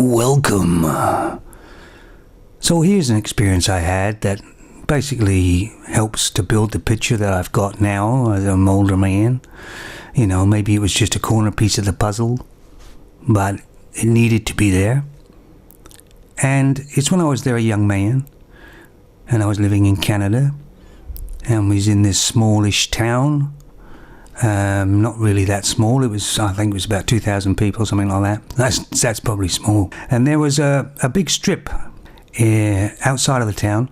Welcome. So here's an experience I had that basically helps to build the picture that I've got now as an older man. You know, maybe it was just a corner piece of the puzzle, but it needed to be there. And it's when I was there a young man, and I was living in Canada, and was in this smallish town. Not really that small. I think it was about 2,000 people, something like that. That's probably small. And there was a big strip outside of the town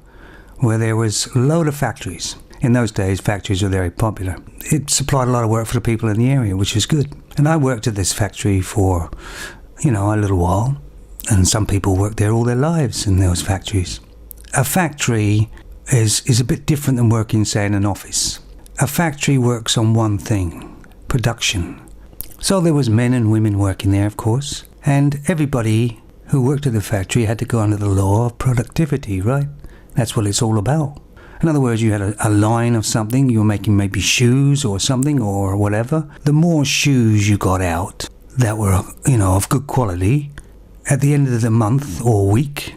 where there was a load of factories. In those days, factories were very popular. It supplied a lot of work for the people in the area, which is good. And I worked at this factory for, a little while. And some people worked there all their lives in those factories. A factory is a bit different than working, say, in an office. A factory works on one thing: production. So there was men and women working there, of course, and everybody who worked at the factory had to go under the law of productivity, right? That's what it's all about. In other words, you had a line of something, you were making maybe shoes or something or whatever. The more shoes you got out that were, of good quality, at the end of the month or week,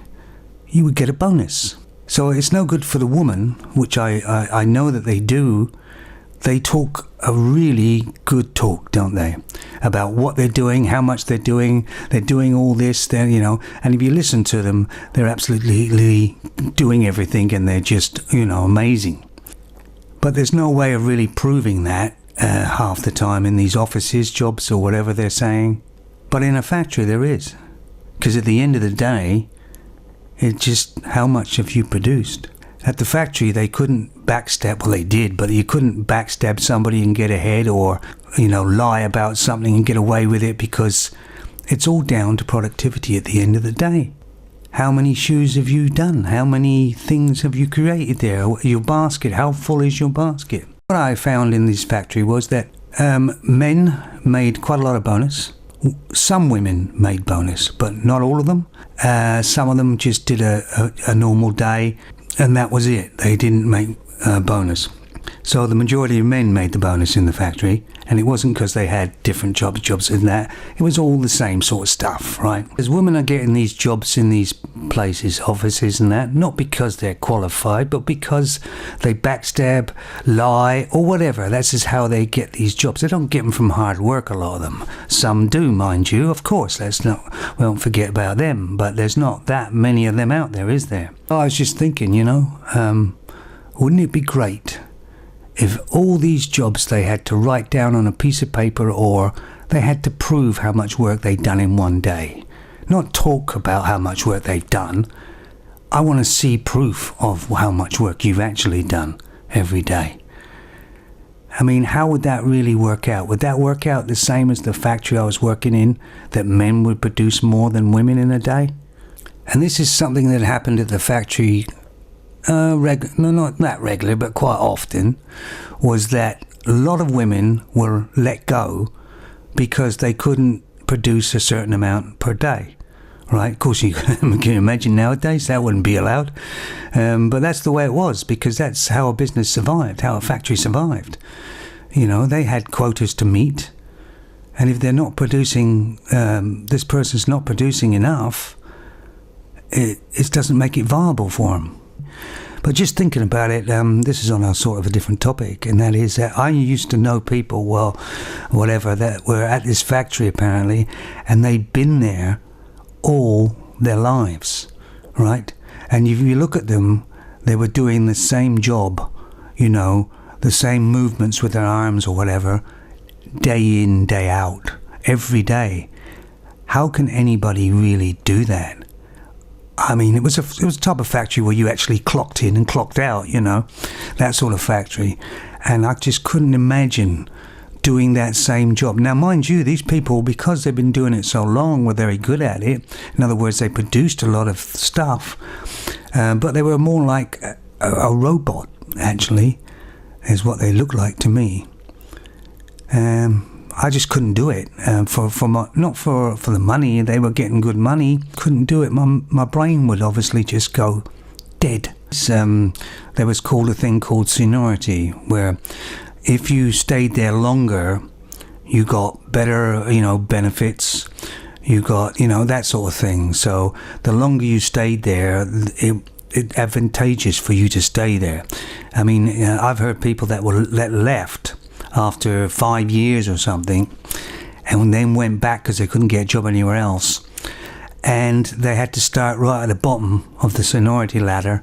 you would get a bonus. So it's no good for the woman, which I know that they do. They talk a really good talk, don't they? About what they're doing, how much they're doing all this, and if you listen to them, they're absolutely doing everything and they're just, amazing. But there's no way of really proving that half the time in these offices, jobs or whatever they're saying. But in a factory there is. Because at the end of the day, it's just how much have you produced. At the factory, they couldn't backstab, well they did, but you couldn't backstab somebody and get ahead or, lie about something and get away with it, because it's all down to productivity at the end of the day. How many shoes have you done? How many things have you created there? Your basket, how full is your basket? What I found in this factory was that men made quite a lot of bonus. Some women made bonus, but not all of them. Some of them just did a normal day, and that was it. They didn't make a bonus. So the majority of men made the bonus in the factory, and it wasn't because they had different jobs in that. It was all the same sort of stuff, right? As women are getting these jobs in these places, offices and that, not because they're qualified, but because they backstab, lie, or whatever. That's just how they get these jobs. They don't get them from hard work, a lot of them. Some do, mind you, of course. We don't forget about them, but there's not that many of them out there, is there? I was just thinking, wouldn't it be great if all these jobs they had to write down on a piece of paper, or they had to prove how much work they'd done in one day? Not talk about how much work they've done. I want to see proof of how much work you've actually done every day. I mean, how would that really work out? Would that work out the same as the factory I was working in, that men would produce more than women in a day? And this is something that happened at the factory not that regular, but quite often, was that a lot of women were let go because they couldn't produce a certain amount per day, right? Of course, you can imagine nowadays that wouldn't be allowed, but that's the way it was, because that's how a business survived, how a factory survived. They had quotas to meet, and if they're not producing, this person's not producing enough, it doesn't make it viable for them. But just thinking about it, this is on a sort of a different topic, and that is that I used to know people, that were at this factory apparently, and they'd been there all their lives, right? And if you look at them, they were doing the same job, the same movements with their arms or whatever, day in, day out, every day. How can anybody really do that? I mean, it was a type of factory where you actually clocked in and clocked out, that sort of factory. And I just couldn't imagine doing that same job. Now, mind you, these people, because they've been doing it so long, were very good at it. In other words, they produced a lot of stuff, but they were more like a robot, actually, is what they looked like to me. I just couldn't do it not for the money. They were getting good money. Couldn't do it. My brain would obviously just go dead. There was called a thing called Sonority, where if you stayed there longer, you got better, benefits. You got, that sort of thing. So the longer you stayed there, it's advantageous for you to stay there. I mean, I've heard people that left after 5 years or something, and then went back because they couldn't get a job anywhere else, and they had to start right at the bottom of the Sonority ladder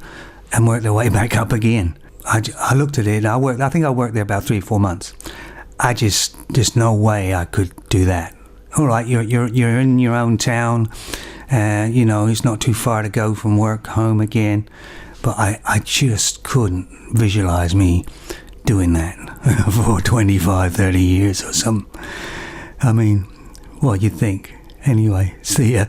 and work their way back up again. I looked at it. I think I worked there about 3-4 months. There's no way I could do that. All right, you're in your own town, it's not too far to go from work home again, but I just couldn't visualize me doing that for 25, 30 years or something. I mean, what do you think? Anyway, see ya.